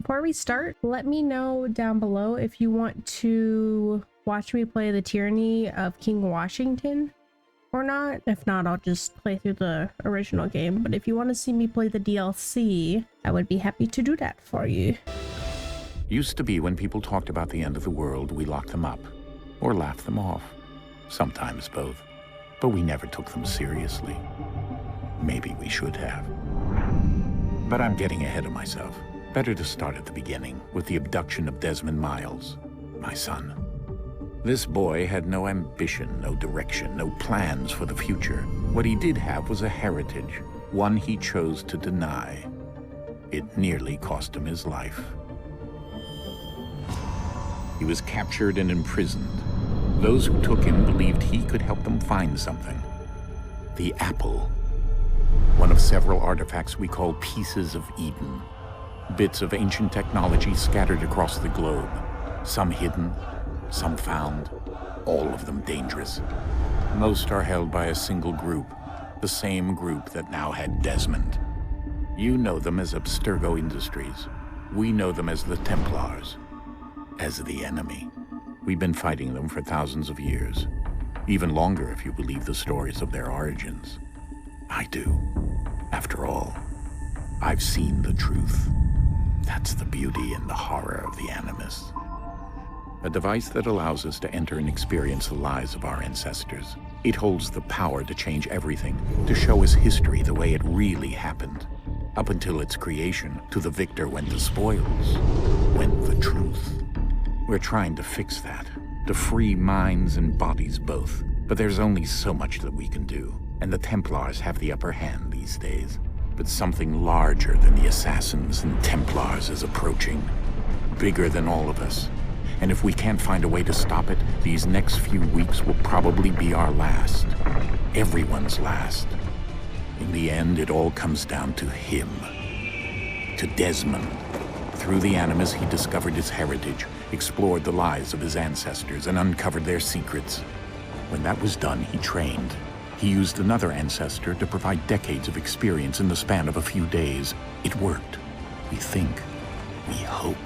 before we start, let me know down below if you want to watch me play the Tyranny of King Washington or not. If not, I'll just play through the original game. But if you want to see me play the DLC, I would be happy to do that for you. Used to be when people talked about the end of the world, we locked them up or laughed them off. Sometimes both. But we never took them seriously. Maybe we should have. But I'm getting ahead of myself. Better to start at the beginning, with the abduction of Desmond Miles, my son. This boy had no ambition, no direction, no plans for the future. What he did have was a heritage, one he chose to deny. It nearly cost him his life. He was captured and imprisoned. Those who took him believed he could help them find something. The apple. One of several artifacts we call Pieces of Eden. Bits of ancient technology scattered across the globe. Some hidden, some found, all of them dangerous. Most are held by a single group, the same group that now had Desmond. You know them as Abstergo Industries. We know them as the Templars, as the enemy. We've been fighting them for thousands of years, even longer if you believe the stories of their origins. I do. After all, I've seen the truth. That's the beauty and the horror of the Animus. A device that allows us to enter and experience the lives of our ancestors. It holds the power to change everything, to show us history the way it really happened. Up until its creation, to the victor went the spoils, went the truth. We're trying to fix that, to free minds and bodies both. But there's only so much that we can do, and the Templars have the upper hand these days. But something larger than the Assassins and Templars is approaching, bigger than all of us. And if we can't find a way to stop it, these next few weeks will probably be our last. Everyone's last. In the end, it all comes down to him. To Desmond. Through the Animus, he discovered his heritage, explored the lives of his ancestors, and uncovered their secrets. When that was done, he trained. He used another ancestor to provide decades of experience in the span of a few days. It worked. We think. We hope.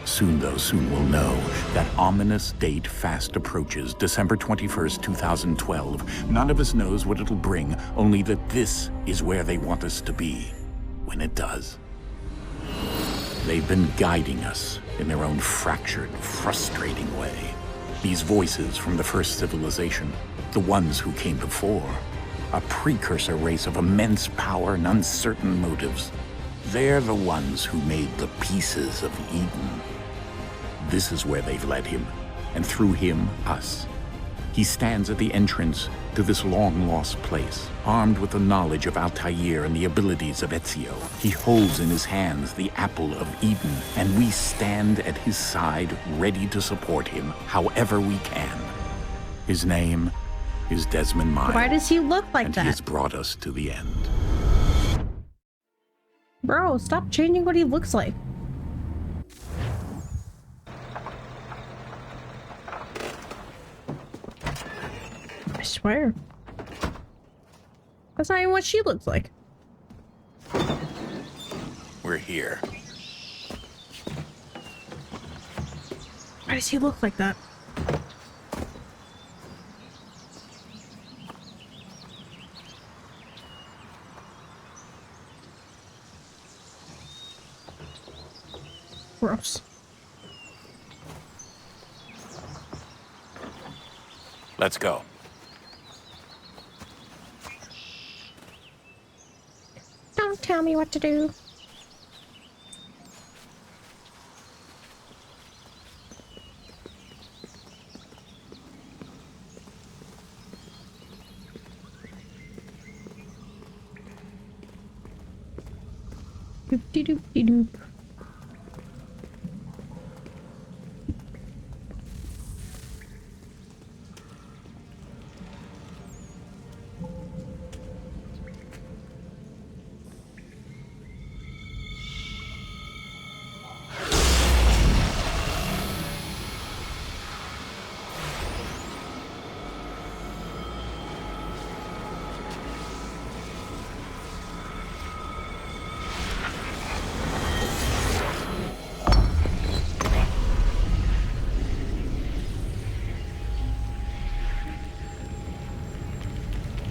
Soon, though, soon we'll know. That ominous date fast approaches, December 21st, 2012. None of us knows what it'll bring, only that this is where they want us to be, when it does. They've been guiding us in their own fractured, frustrating way. These voices from the first civilization, the ones who came before, a precursor race of immense power and uncertain motives. They're the ones who made the Pieces of Eden. This is where they've led him, and through him, us. He stands at the entrance to this long-lost place, armed with the knowledge of Altair and the abilities of Ezio. He holds in his hands the Apple of Eden, and we stand at his side, ready to support him however we can. His name is Desmond Miles. Why does he look like that? And he has brought us to the end. Bro, stop changing what he looks like. I swear. That's not even what she looks like. We're here. Why does he look like that? Gross. Let's go. Don't tell me what to do. Doop-de-doop-de-doop.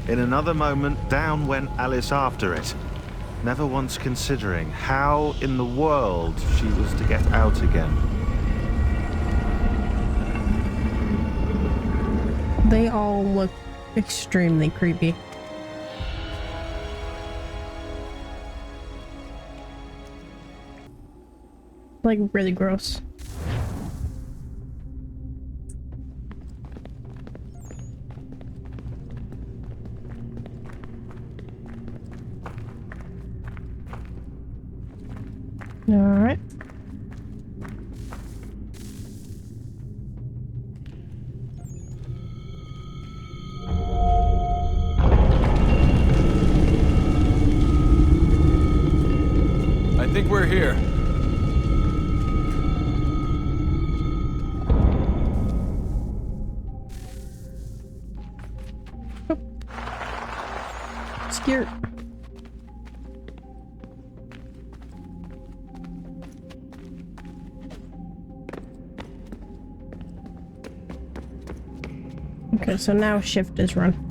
In another moment, down went Alice after it, never once considering how in the world she was to get out again. They all look extremely creepy. Like, really gross. All right. I think we're here. Scared. Okay, so now shift is run.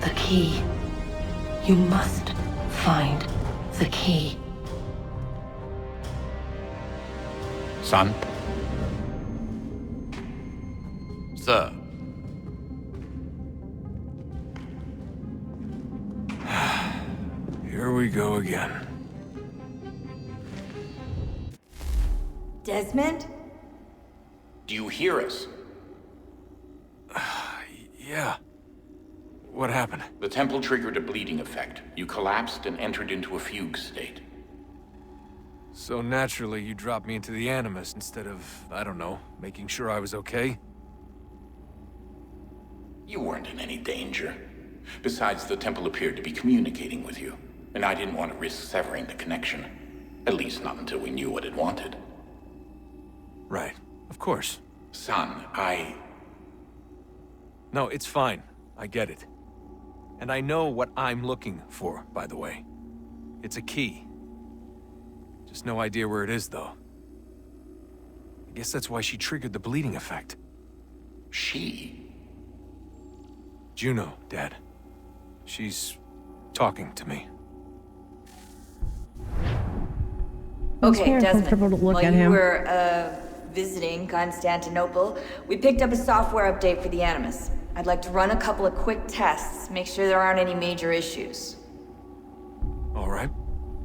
The key. You must find the key. Son? Sir. Here we go again. Desmond? Do you hear us? Yeah. What happened? The temple triggered a bleeding effect. You collapsed and entered into a fugue state. So naturally, you dropped me into the Animus instead of, I don't know, making sure I was okay? You weren't in any danger. Besides, the temple appeared to be communicating with you, and I didn't want to risk severing the connection. At least not until we knew what it wanted. Right. Of course. Son, No, it's fine. I get it. And I know what I'm looking for, by the way. It's a key. Just no idea where it is, though. I guess that's why she triggered the bleeding effect. She? Juno, Dad. She's talking to me. It's Okay, very Desmond. uncomfortable to look While at you him. were visiting Constantinople, we picked up a software update for the Animus. I'd like to run a couple of quick tests, make sure there aren't any major issues. All right.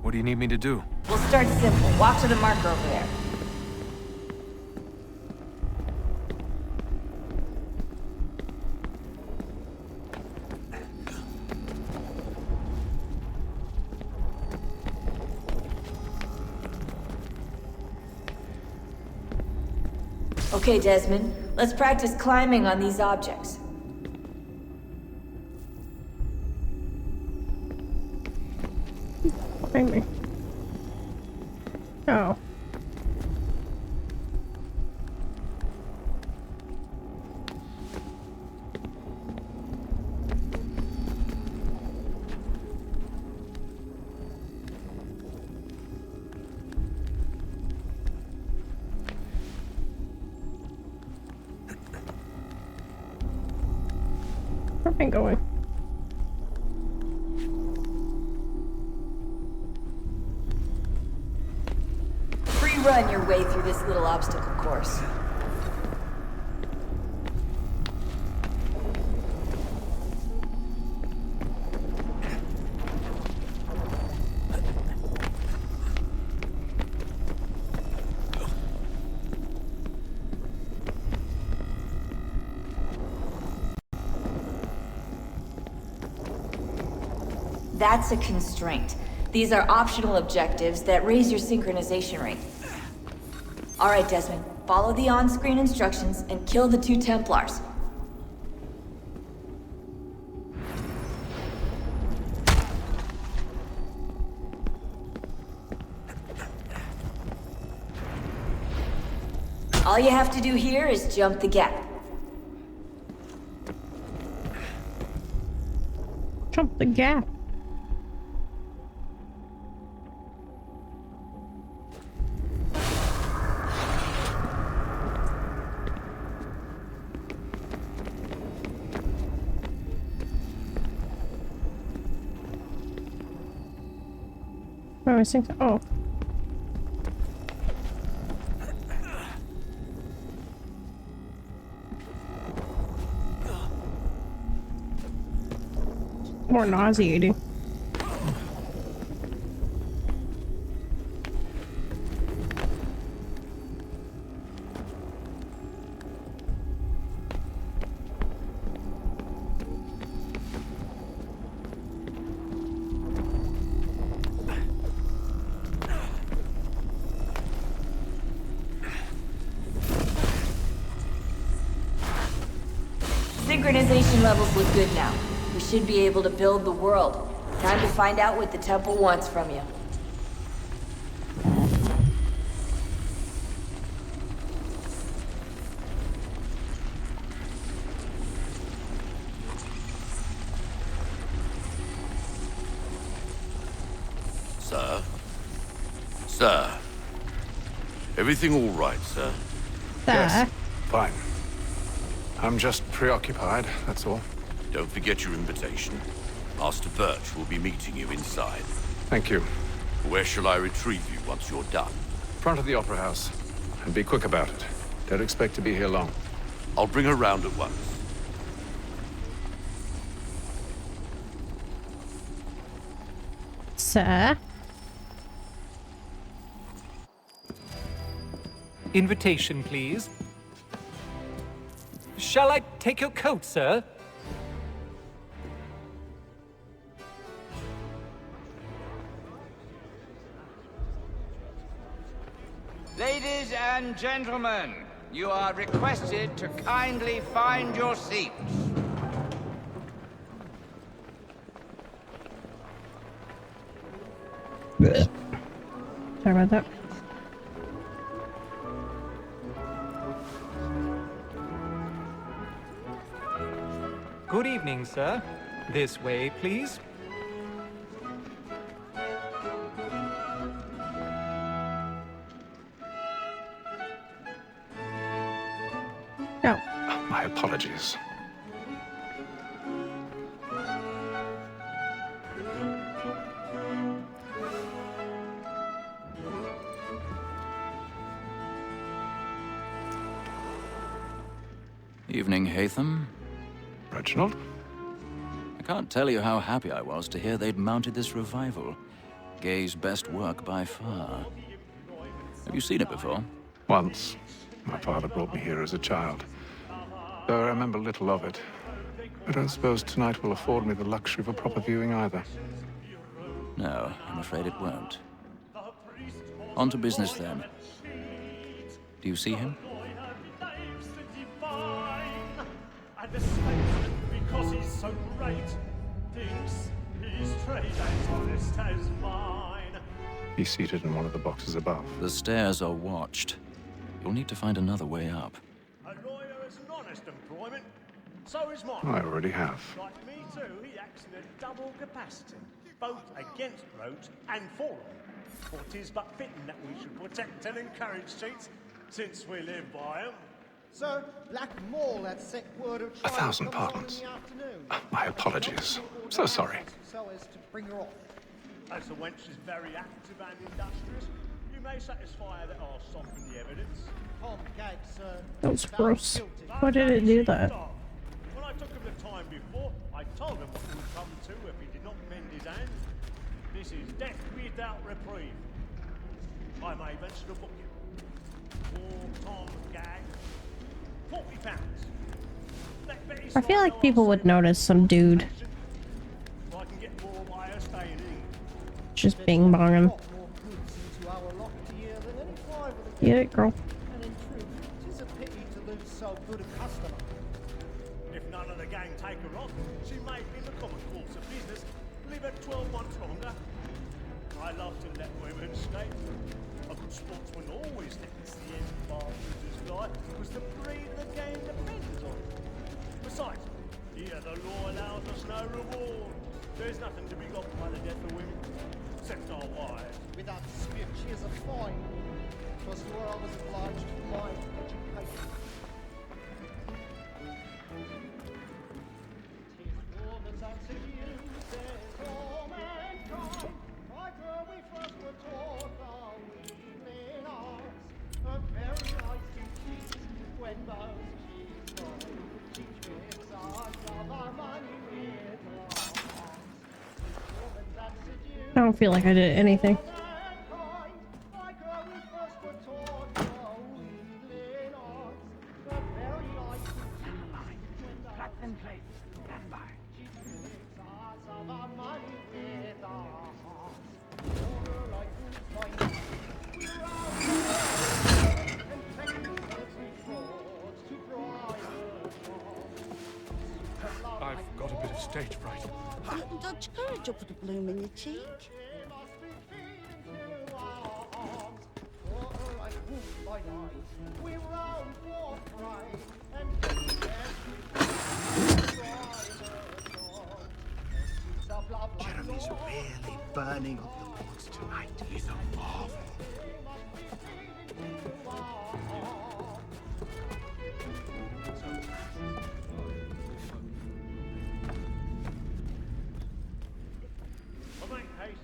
What do you need me to do? We'll start simple. Walk to the marker over there. Okay, Desmond. Let's practice climbing on these objects. Find me. Oh. going. Free run your way through this little obstacle course. That's a constraint. These are optional objectives that raise your synchronization rate. Alright, Desmond. Follow the on-screen instructions and kill the 2 Templars. All you have to do here is jump the gap. Jump the gap. I was thinking, oh. More nauseating. Synchronization levels look good now. We should be able to build the world. Time to find out what the temple wants from you. Sir? Sir? Everything all right, sir? Yes. Fine. I'm just preoccupied, that's all. Don't forget your invitation. Master Birch will be meeting you inside. Thank you. Where shall I retrieve you once you're done? Front of the Opera House. And be quick about it. Don't expect to be here long. I'll bring her round at once. Sir? Invitation, please. Shall I take your coat, sir? Ladies and gentlemen, you are requested to kindly find your seats. Sorry about that. Good evening, sir. This way, please. No. My apologies. Evening, Haytham. Reginald? I can't tell you how happy I was to hear they'd mounted this revival. Gay's best work by far. Have you seen it before? Once. My father brought me here as a child. Though I remember little of it. I don't suppose tonight will afford me the luxury of a proper viewing either. No, I'm afraid it won't. On to business then. Do you see him? Because he's so great, thinks his trade as honest as mine. He's seated in one of the boxes above. The stairs are watched. You'll need to find another way up. A lawyer is an honest employment, so is mine. I already have. Like me too, he acts in a double capacity, both against roads and for them. For 'tis but fitting that we should protect and encourage cheats, since we live by 'em. Sir, Black Mole had sent word of 1,000 pardons. My apologies. So sorry. So as to bring her off. As the wench is very active and industrious, you may satisfy her that I'll soften the evidence. Tom Gag, sir. That was gross. Why did it do that? When I took him the time before, I told him what would come to if he did not mend his hand. This is death without reprieve. I may venture to book you. For Tom Gag, £40. I feel like people would notice some dude I can get more by her staying in. just bing bong him. Get it, girl. And in truth, it is a pity to lose so good a customer. If none of the gang take her on, she may, in the common course of business, live at 12 months longer. I love to let women stay. A good sportsman always lets the end partridges fly, because the breed of the game depends on it. Besides, here the law allows us no reward. There's nothing to be got by the death of women, except our wives. Without dispute, she is a fine. 'Twas to her I was obliged for my education. Tis war that's answered you, says all mankind. By her we first were taught our evening arts. A very nice to teach when those cheeks fall. Teach with our love, our money with our hearts. War that's answered you. I don't feel like I did anything. I've got a bit of stage fright. Dodge courage or put a bloom in your cheek. Jeremy's really burning up the boards tonight. He's a marvel. I make haste.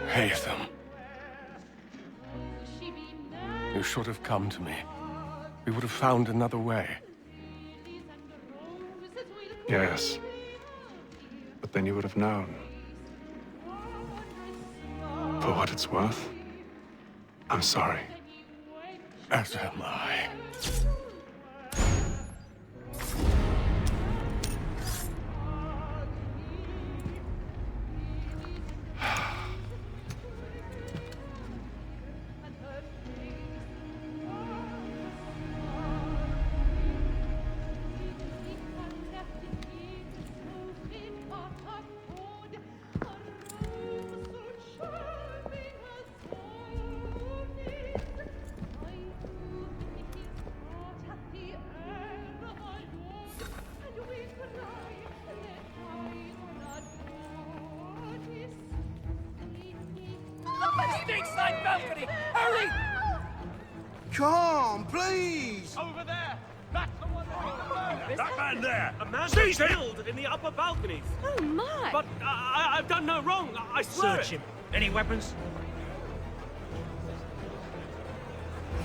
Haytham. You should have come to me. We would have found another way. Yes. But then you would have known. For what it's worth, I'm sorry. As am I. Side balcony! Hurry! Come, please! Over there! That's the one that... That man there! A man Seize him! killed in the upper balconies. Oh my! But I've done no wrong. I swear Search him. Any weapons?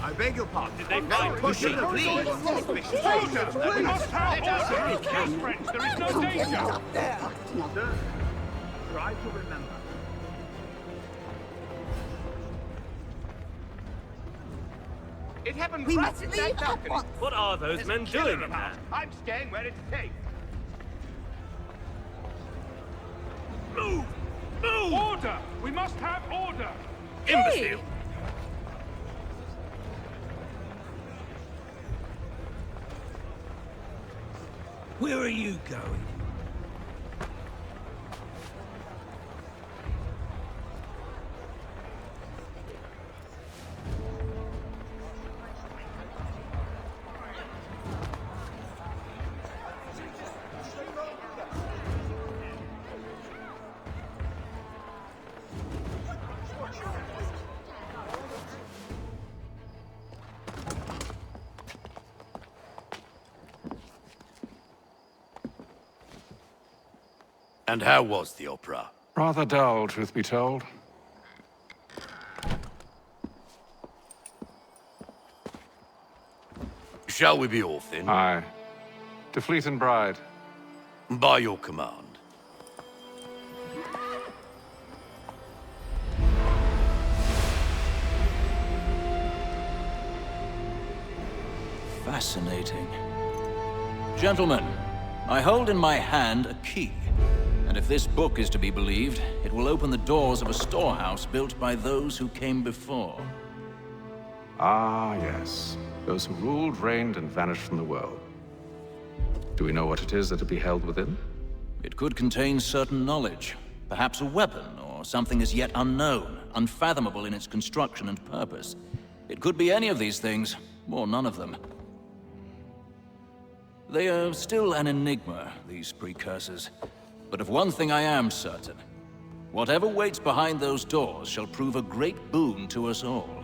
I beg your pardon. Did they find Push it, Soldier! We must have order! Yes, friends, there is no danger! Sir, try to remember. It happened We right must in leave that at balcony. once. What are those There's men a killer doing in about. there? I'm staying where it's safe. Move! Move! Order! We must have order! Imbecile! Where are you going? And how was the opera? Rather dull, truth be told. Shall we be off then? Aye. To Fleet and Bride. By your command. Fascinating. Gentlemen, I hold in my hand a key. And if this book is to be believed, it will open the doors of a storehouse built by those who came before. Ah, yes. Those who ruled, reigned, and vanished from the world. Do we know what it is that will be held within? It could contain certain knowledge. Perhaps a weapon, or something as yet unknown, unfathomable in its construction and purpose. It could be any of these things, or none of them. They are still an enigma, these precursors. But of one thing I am certain. Whatever waits behind those doors shall prove a great boon to us all.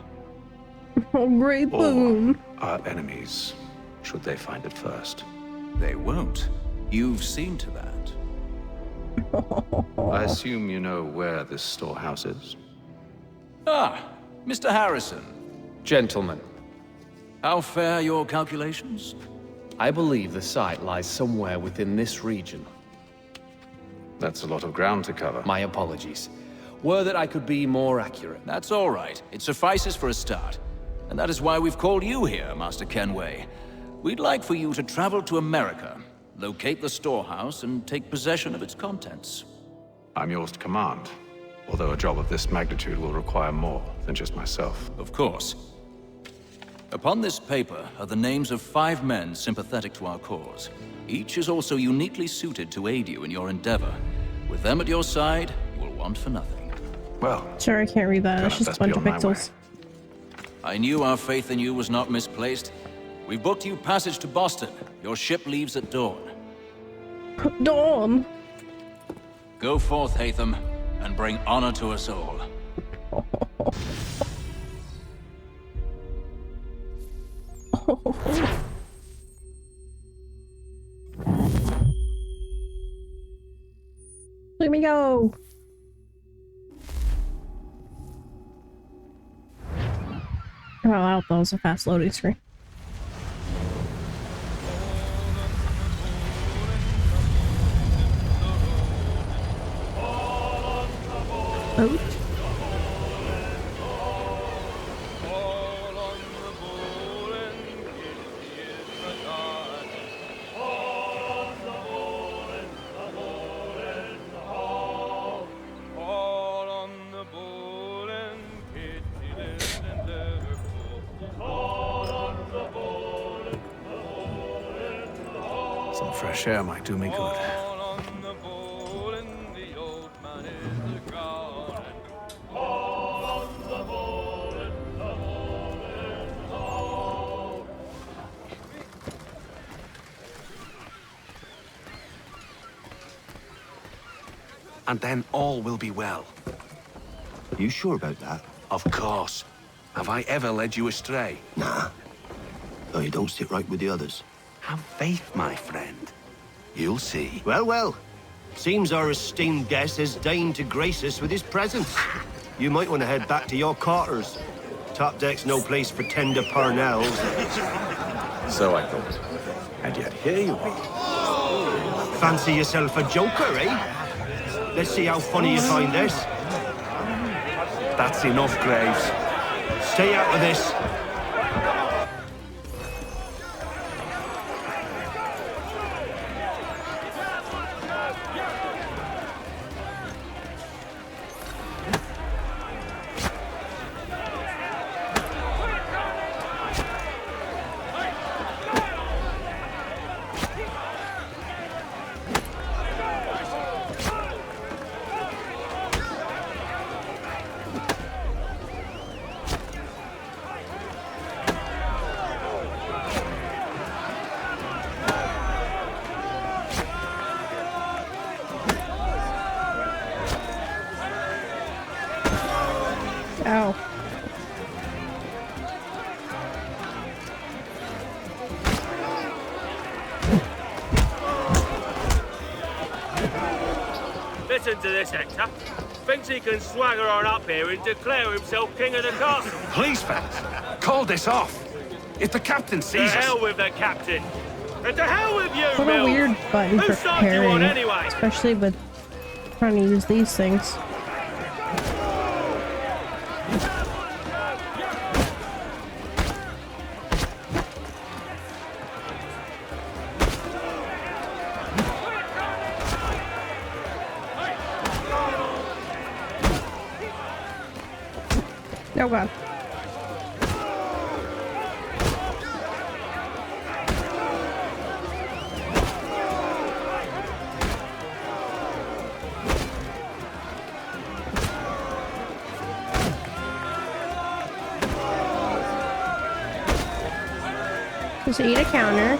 A great boon. Or our enemies, should they find it first. They won't. You've seen to that. I assume you know where this storehouse is? Ah, Mr. Harrison. Gentlemen, How fare your calculations? I believe the site lies somewhere within this region. That's a lot of ground to cover. My apologies. Were that I could be more accurate. That's all right. It suffices for a start. And that is why we've called you here, Master Kenway. We'd like for you to travel to America, locate the storehouse, and take possession of its contents. I'm yours to command, although a job of this magnitude will require more than just myself. Of course. Upon this paper are the names of 5 men sympathetic to our cause. Each is also uniquely suited to aid you in your endeavor. With them at your side, you will want for nothing. Well, sorry, I can't read that. It's just a bunch of pixels. I knew our faith in you was not misplaced. We've booked you passage to Boston. Your ship leaves at dawn. Dawn? Go forth, Hatham, and bring honor to us all. Let me go. Oh, wow, that was a fast loading screen. Oh. Some fresh air might do me good. And then all will be well. You sure about that? Of course. Have I ever led you astray? Nah. No, you don't sit right with the others. Have faith, my friend. You'll see. Well, well. Seems our esteemed guest has deigned to grace us with his presence. You might want to head back to your quarters. Top deck's no place for tender Parnells. So I thought. And yet here you are. Fancy yourself a joker, eh? Let's see how funny you find this. That's enough, Graves. Stay out of this. Listen to this, Hector. Thinks he can swagger on up here and declare himself king of the castle. Please, fellas, call this off. If the captain sees us... To hell with the captain. And to hell with you, What a weird button for Whose side do you want pairing, anyway? especially with trying to use these things. Oh god. Just eat a counter.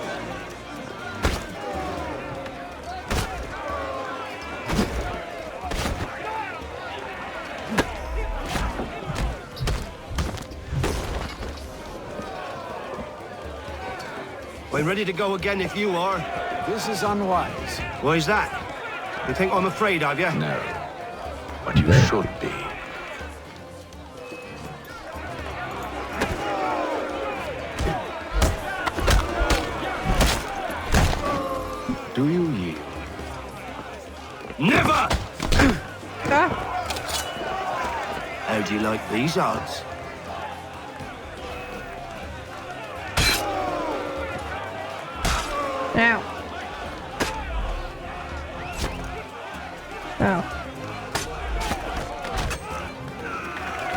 I'm ready to go again if you are. This is unwise. Why is that? You think I'm afraid of you? No. But you should be. Do you yield? Never! How do you like these odds? Ow. Oh.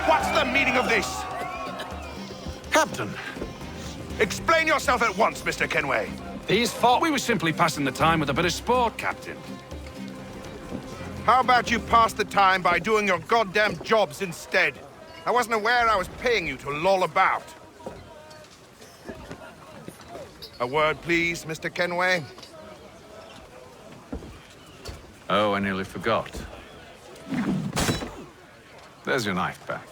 What's the meaning of this? Captain! Explain yourself at once, Mr. Kenway. These thought we were simply passing the time with a bit of sport, Captain. How about you pass the time by doing your goddamn jobs instead? I wasn't aware I was paying you to loll about. A word, please, Mr. Kenway. Oh, I nearly forgot. There's your knife back.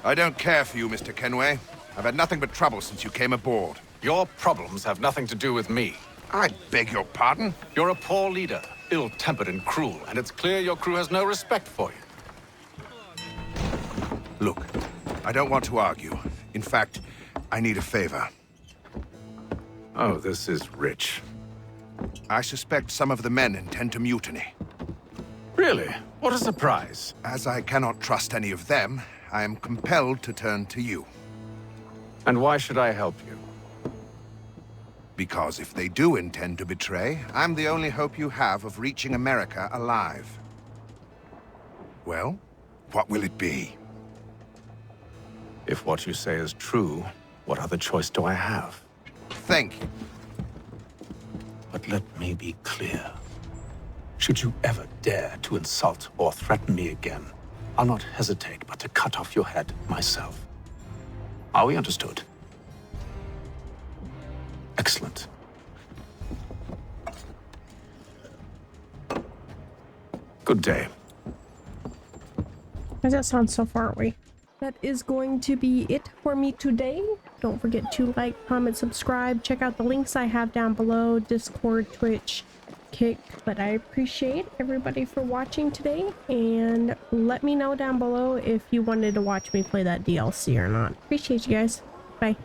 I don't care for you, Mr. Kenway. I've had nothing but trouble since you came aboard. Your problems have nothing to do with me. I beg your pardon? You're a poor leader, ill-tempered and cruel, and it's clear your crew has no respect for you. Look, I don't want to argue. In fact, I need a favor. Oh, this is rich. I suspect some of the men intend to mutiny. Really? What a surprise. As I cannot trust any of them, I am compelled to turn to you. And why should I help you? Because if they do intend to betray, I'm the only hope you have of reaching America alive. Well, what will it be? If what you say is true, what other choice do I have? Thank you. But let me be clear. Should you ever dare to insult or threaten me again, I'll not hesitate but to cut off your head myself. Are we understood? Excellent. Good day. Why does that sound so far away? That is going to be it for me today. Don't forget to like, comment, subscribe. Check out the links I have down below. Discord, Twitch, Kick. But I appreciate everybody for watching today. And let me know down below if you wanted to watch me play that DLC or not. Appreciate you guys. Bye.